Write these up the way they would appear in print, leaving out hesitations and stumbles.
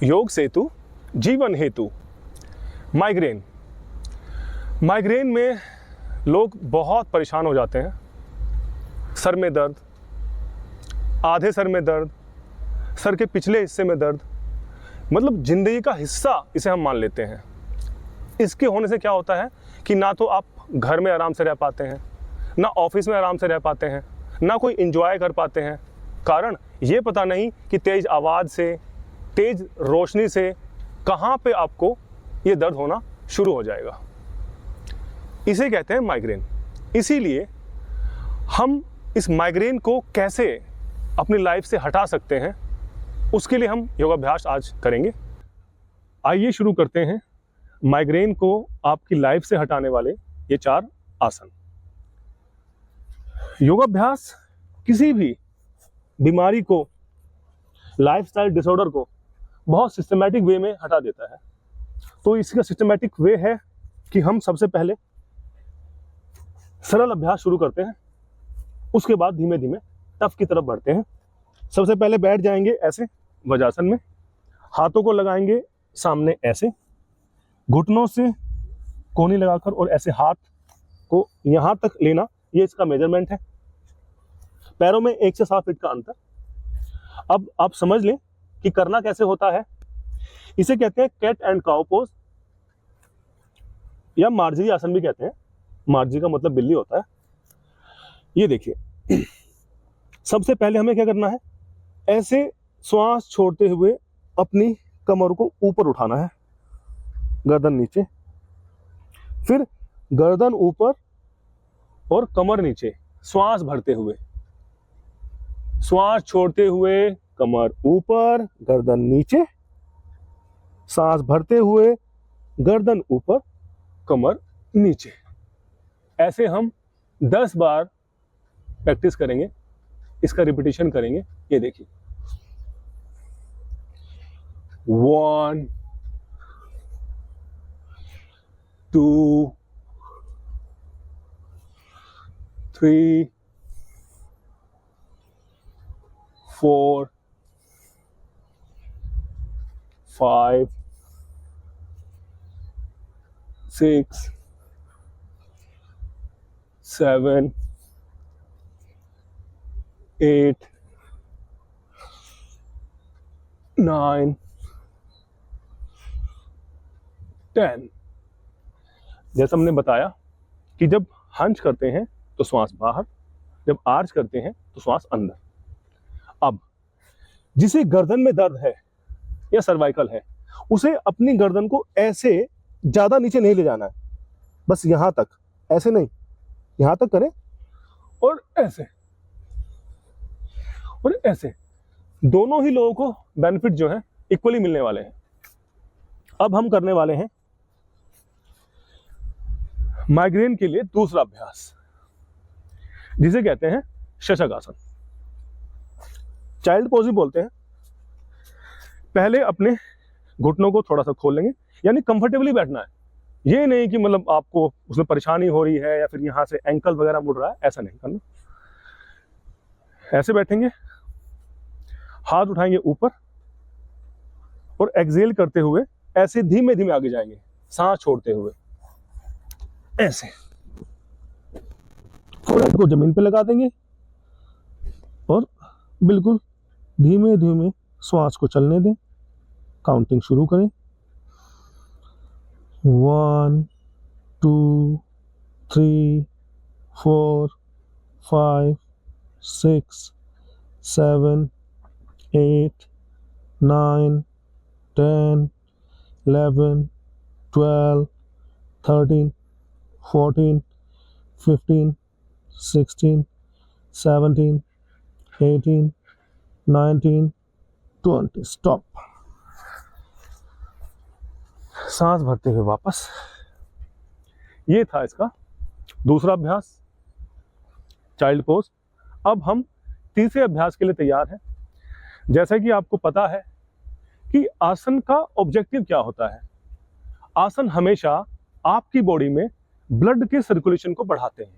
योग सेतु जीवन हेतु। माइग्रेन में लोग बहुत परेशान हो जाते हैं। सर में दर्द, आधे सर में दर्द, सर के पिछले हिस्से में दर्द, मतलब ज़िंदगी का हिस्सा इसे हम मान लेते हैं। इसके होने से क्या होता है कि ना तो आप घर में आराम से रह पाते हैं, ना ऑफिस में आराम से रह पाते हैं, ना कोई एंजॉय कर पाते हैं। कारण ये पता नहीं कि तेज़ आवाज़ से, तेज़ रोशनी से कहाँ पे आपको ये दर्द होना शुरू हो जाएगा। इसे कहते हैं माइग्रेन। इसीलिए हम इस माइग्रेन को कैसे अपनी लाइफ से हटा सकते हैं, उसके लिए हम योगाभ्यास आज करेंगे। आइए शुरू करते हैं माइग्रेन को आपकी लाइफ से हटाने वाले ये 4 आसन। योगाभ्यास किसी भी बीमारी को, लाइफस्टाइल डिसऑर्डर को बहुत सिस्टमैटिक वे में हटा देता है। तो इसका सिस्टमैटिक वे है कि हम सबसे पहले सरल अभ्यास शुरू करते हैं, उसके बाद धीमे धीमे टफ की तरफ बढ़ते हैं। सबसे पहले बैठ जाएंगे ऐसे वज्रासन में, हाथों को लगाएंगे सामने ऐसे, घुटनों से कोहनी लगाकर और ऐसे हाथ को यहां तक लेना, ये इसका मेजरमेंट है। पैरों में 1 से 7 फीट का अंतर। अब आप समझ लें कि करना कैसे होता है। इसे कहते हैं कैट एंड काउ पोज या मार्जरी आसन भी कहते हैं। मार्जरी का मतलब बिल्ली होता है। ये देखिए, सबसे पहले हमें क्या करना है, ऐसे श्वास छोड़ते हुए अपनी कमर को ऊपर उठाना है, गर्दन नीचे, फिर गर्दन ऊपर और कमर नीचे, श्वास भरते हुए, श्वास छोड़ते हुए कमर ऊपर, गर्दन नीचे, सांस भरते हुए गर्दन ऊपर, कमर नीचे। ऐसे हम 10 बार प्रैक्टिस करेंगे, इसका रिपीटिशन करेंगे। ये देखिए, 1 2 3 4 5 6 7 8 9 10। जैसा हमने बताया कि जब हंच करते हैं तो श्वास बाहर, जब आर्च करते हैं तो श्वास अंदर। अब जिसे गर्दन में दर्द है या सर्वाइकल है, उसे अपनी गर्दन को ऐसे ज्यादा नीचे नहीं ले जाना है, बस यहां तक, ऐसे नहीं, यहां तक करें और ऐसे और ऐसे। दोनों ही लोगों को बेनिफिट जो है इक्वली मिलने वाले हैं। अब हम करने वाले हैं माइग्रेन के लिए दूसरा अभ्यास, जिसे कहते हैं शशक आसन। चाइल्ड पोज भी बोलते हैं। पहले अपने घुटनों को थोड़ा सा खोल लेंगे, यानी कंफर्टेबली बैठना है। ये नहीं कि मतलब आपको उसमें परेशानी हो रही है या फिर यहां से एंकल वगैरह मुड़ रहा है, ऐसा नहीं करना। ऐसे बैठेंगे, हाथ उठाएंगे ऊपर और एक्सहेल करते हुए ऐसे धीमे धीमे आगे जाएंगे, सांस छोड़ते हुए ऐसे। फोrehead को जमीन पे लगा देंगे और बिल्कुल धीमे धीमे श्वास को चलने दें। काउंटिंग शुरू करें, 1 2 3 4 5 6 7 8 9 10 11 12 13 14 15 16 17 18 19 20। स्टॉप। सांस भरते हुए वापस। ये था इसका दूसरा अभ्यास, चाइल्ड पोज। अब हम तीसरे अभ्यास के लिए तैयार हैं। जैसा कि आपको पता है कि आसन का ऑब्जेक्टिव क्या होता है। आसन हमेशा आपकी बॉडी में ब्लड के सर्कुलेशन को बढ़ाते हैं।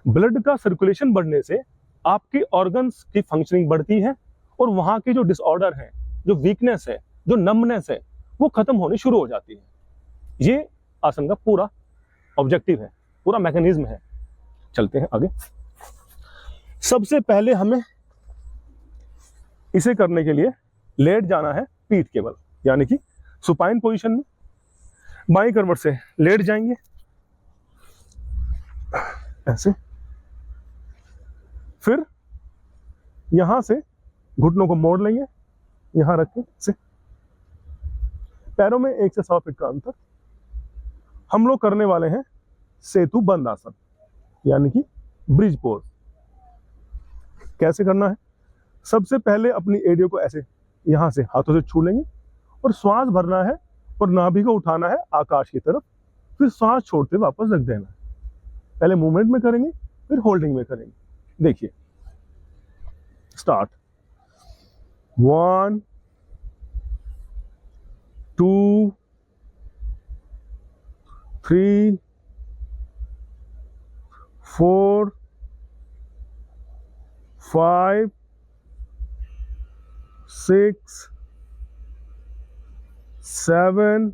ब्लड का सर्कुलेशन बढ़ने से आपके ऑर्गन्स की फंक्शनिंग बढ़ती है और वहाँ के जो डिसऑर्डर हैं, जो वीकनेस है, जो नमनेस है वो खत्म होनी शुरू हो जाती है। ये आसन का पूरा ऑब्जेक्टिव है, पूरा मैकेनिज्म है। चलते हैं आगे। सबसे पहले हमें इसे करने के लिए लेट जाना है पीठ के बल, यानी कि सुपाइन पोजीशन में बाईं करवट से लेट जाएंगे ऐसे, फिर यहां से घुटनों को मोड़ लेंगे, यहां रख के से पैरों में 1 से 1.25 फीट का अंतर। हम लोग करने वाले हैं सेतु बंद आसन, यानी कि ब्रिज पोज। कैसे करना है? सबसे पहले अपनी एड़ियों को ऐसे यहां से हाथों से छू लेंगे और श्वास भरना है और नाभि को उठाना है आकाश की तरफ, फिर श्वास छोड़ते वापस रख देना है। पहले मूवमेंट में करेंगे, फिर होल्डिंग में करेंगे। देखिए, स्टार्ट। 1 2 3 4 5 6 7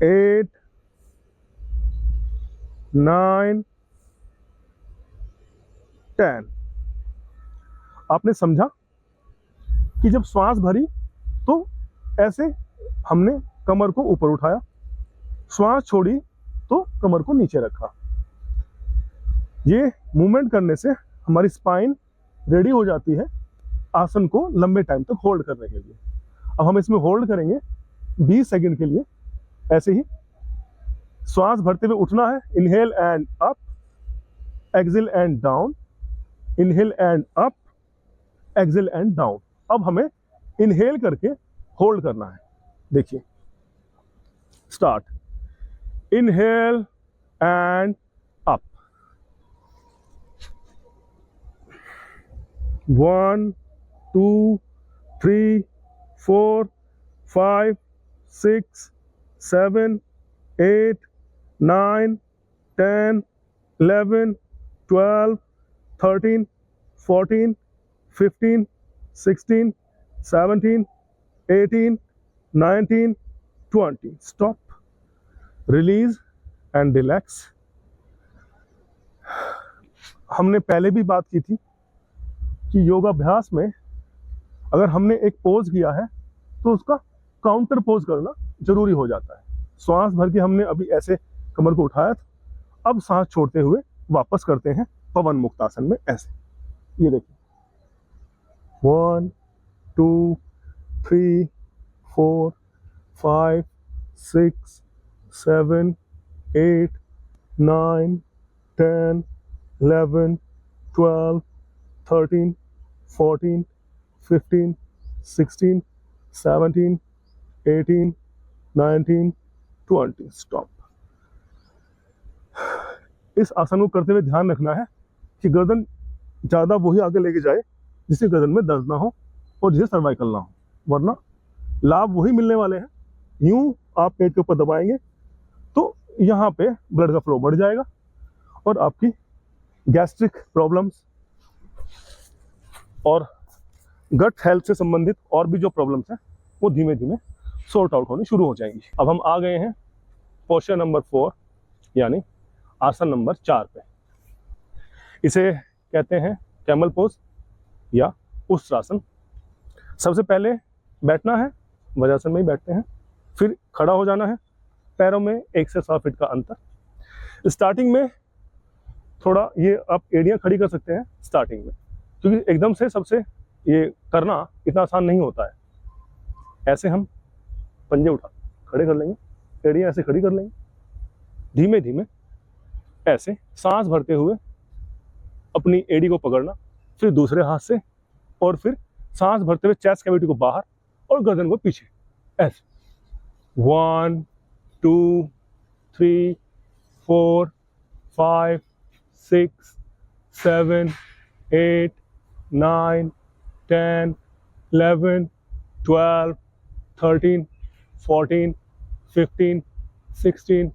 8 9 10। आपने समझा कि जब श्वास भरी तो ऐसे हमने कमर को ऊपर उठाया, श्वास छोड़ी तो कमर को नीचे रखा। ये मूवमेंट करने से हमारी स्पाइन रेडी हो जाती है आसन को लंबे टाइम तक होल्ड करने के लिए। अब हम इसमें होल्ड करेंगे 20 सेकंड के लिए। ऐसे ही श्वास भरते हुए उठना है, inhale and up, exhale and down, inhale and up, exhale and down. अब हमें इनहेल करके होल्ड करना है। देखिए, start. Inhale and up, 1 2 3 4 5 6 7 8 9 10 11 12 13 14 15 16 17 18 19 20। Stop, release and relax. हमने पहले भी बात की थी कि योगाभ्यास में अगर हमने एक पोज किया है तो उसका काउंटर पोज करना जरूरी हो जाता है। श्वास भर के हमने अभी ऐसे कमर को उठाया था, अब सांस छोड़ते हुए वापस करते हैं पवन मुक्त आसन में ऐसे। ये देखिए, 1 2 3 4 5 6 7 8 9 10 11 12 13 14 15 16 17 18 19 20। स्टॉप। इस आसन को करते हुए ध्यान रखना है कि गर्दन ज्यादा वही आगे लेके जाए जिससे गर्दन में दर्द ना हो और जिसे सर्वाइकल ना हो, वरना लाभ वही मिलने वाले हैं। यूं आप पेट के ऊपर दबाएंगे तो यहाँ पे ब्लड का फ्लो बढ़ जाएगा और आपकी गैस्ट्रिक प्रॉब्लम्स और गट हेल्थ से संबंधित और भी जो प्रॉब्लम्स हैं वो धीमे धीमे सॉर्ट आउट होनी शुरू हो जाएंगी। अब हम आ गए हैं पोस्चर नंबर 4, यानी आसन नंबर 4 पे। इसे कहते हैं कैमल पोज या उष्ट्रासन। सबसे पहले बैठना है, वज्रासन में ही बैठते हैं, फिर खड़ा हो जाना है, पैरों में 1 से 1.25 फीट का अंतर। स्टार्टिंग में थोड़ा ये आप एड़ियाँ खड़ी कर सकते हैं स्टार्टिंग में, क्योंकि एकदम से सबसे ये करना इतना आसान नहीं होता है। ऐसे हम पंजे उठा खड़े कर लेंगे, एड़ियाँ ऐसे खड़ी कर लेंगे, धीमे धीमे ऐसे सांस भरते हुए अपनी एड़ी को पकड़ना, फिर दूसरे हाथ से, और फिर सांस भरते हुए चेस्ट कैविटी को बाहर और गर्दन को पीछे ऐसे। 1 2 3 4 5 6 7 8 9 10 11 12 13 14 15 16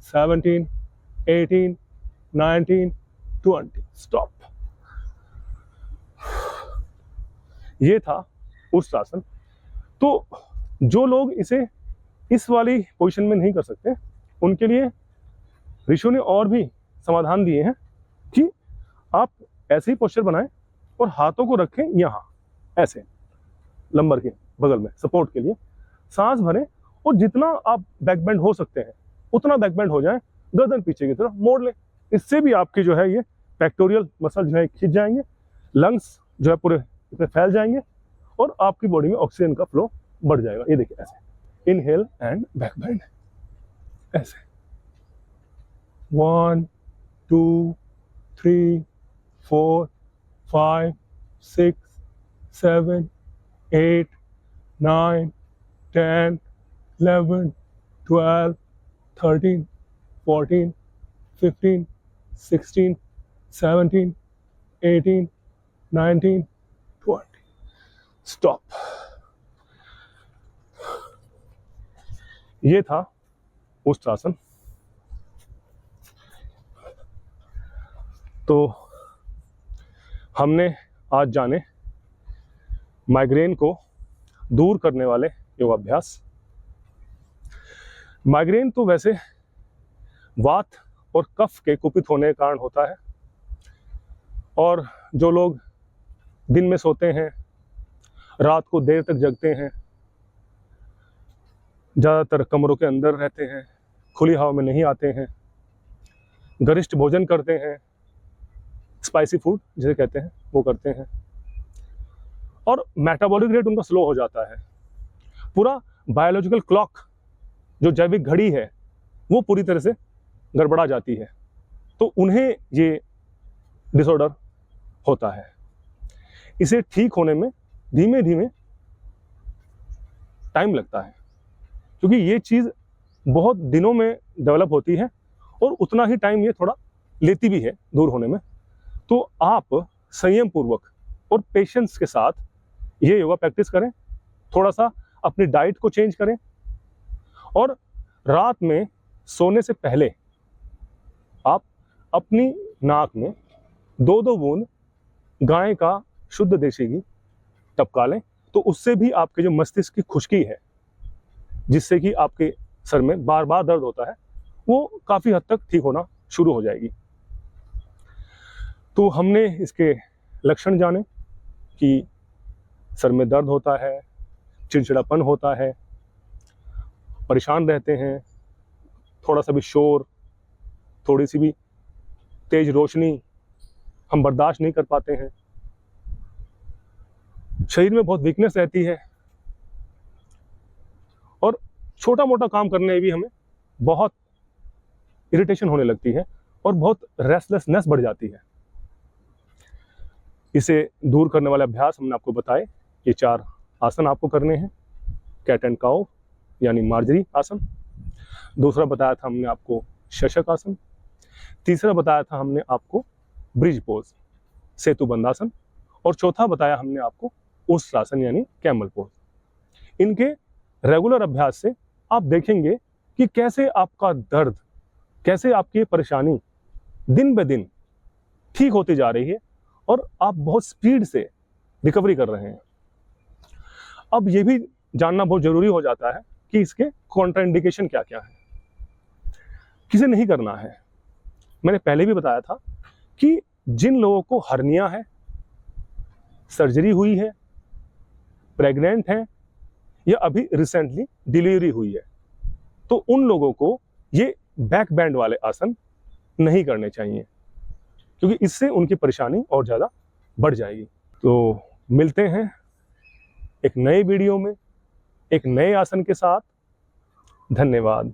17 18 19 20। स्टॉप। ये था उष्ट्रासन। तो जो लोग इसे इस वाली पोजीशन में नहीं कर सकते, उनके लिए ऋषियों ने और भी समाधान दिए हैं कि आप ऐसे ही पोस्चर बनाएं और हाथों को रखें यहाँ ऐसे लंबर के बगल में सपोर्ट के लिए, सांस भरें और जितना आप बैक बेंड हो सकते हैं उतना बैक बेंड हो जाए, गर्दन पीछे की तरफ मोड़ लें। इससे भी आपके जो है ये पेक्टोरियल मसल जो है खिंच जाएंगे, लंग्स जो है पूरे इसमें फैल जाएंगे और आपकी बॉडी में ऑक्सीजन का फ्लो बढ़ जाएगा। ये देखिए ऐसे इनहेल एंड बैक बेंड, ऐसे 1 2 3 4 5 6 7 8 9 10 11 12 13 14 15 16 17 18 19 20 स्टॉप। ये था उष्ट्रासन। तो हमने आज जाने माइग्रेन को दूर करने वाले योगाभ्यास। माइग्रेन तो वैसे वात और कफ के कुपित होने के कारण होता है, और जो लोग दिन में सोते हैं, रात को देर तक जगते हैं, ज़्यादातर कमरों के अंदर रहते हैं, खुली हवा में नहीं आते हैं, गरिष्ठ भोजन करते हैं, स्पाइसी फूड जिसे कहते हैं वो करते हैं, और मेटाबॉलिक रेट उनका स्लो हो जाता है, पूरा बायोलॉजिकल क्लॉक जो जैविक घड़ी है वो पूरी तरह से गड़बड़ा जाती है, तो उन्हें ये डिसऑर्डर होता है। इसे ठीक होने में धीमे धीमे टाइम लगता है, क्योंकि ये चीज़ बहुत दिनों में डेवलप होती है और उतना ही टाइम ये थोड़ा लेती भी है दूर होने में। तो आप संयम पूर्वक और पेशेंस के साथ ये योगा प्रैक्टिस करें, थोड़ा सा अपनी डाइट को चेंज करें, और रात में सोने से पहले आप अपनी नाक में 2-2 बूंद गाय का शुद्ध देसी घी टपका लें, तो उससे भी आपके जो मस्तिष्क की खुश्की है, जिससे कि आपके सर में बार बार दर्द होता है, वो काफ़ी हद तक ठीक होना शुरू हो जाएगी। तो हमने इसके लक्षण जाने कि सर में दर्द होता है, चिड़चिड़ापन होता है, परेशान रहते हैं, थोड़ा सा भी शोर, थोड़ी सी भी तेज रोशनी हम बर्दाश्त नहीं कर पाते हैं, शरीर में बहुत वीकनेस रहती है, और छोटा मोटा काम करने में भी हमें बहुत इरिटेशन होने लगती है और बहुत रेस्टलेसनेस बढ़ जाती है। इसे दूर करने वाले अभ्यास हमने आपको बताए। ये 4 आसन आपको करने हैं। कैट एंड काउ यानी मार्जरी आसन, दूसरा बताया था हमने आपको शशक आसन, तीसरा बताया था हमने आपको ब्रिज पोज सेतु बंधासन, और चौथा बताया हमने आपको उष्ट्रासन यानी कैमल पोज। इनके रेगुलर अभ्यास से आप देखेंगे कि कैसे आपका दर्द, कैसे आपकी परेशानी दिन ब दिन ठीक होती जा रही है और आप बहुत स्पीड से रिकवरी कर रहे हैं। अब ये भी जानना बहुत जरूरी हो जाता है कि इसके कॉन्ट्राइंडिकेशन क्या क्या है, किसे नहीं करना है। मैंने पहले भी बताया था कि जिन लोगों को हर्निया है, सर्जरी हुई है, प्रेग्नेंट हैं, या अभी रिसेंटली डिलीवरी हुई है, तो उन लोगों को ये बैक बैंड वाले आसन नहीं करने चाहिए, क्योंकि इससे उनकी परेशानी और ज़्यादा बढ़ जाएगी। तो मिलते हैं एक नए वीडियो में एक नए आसन के साथ। धन्यवाद।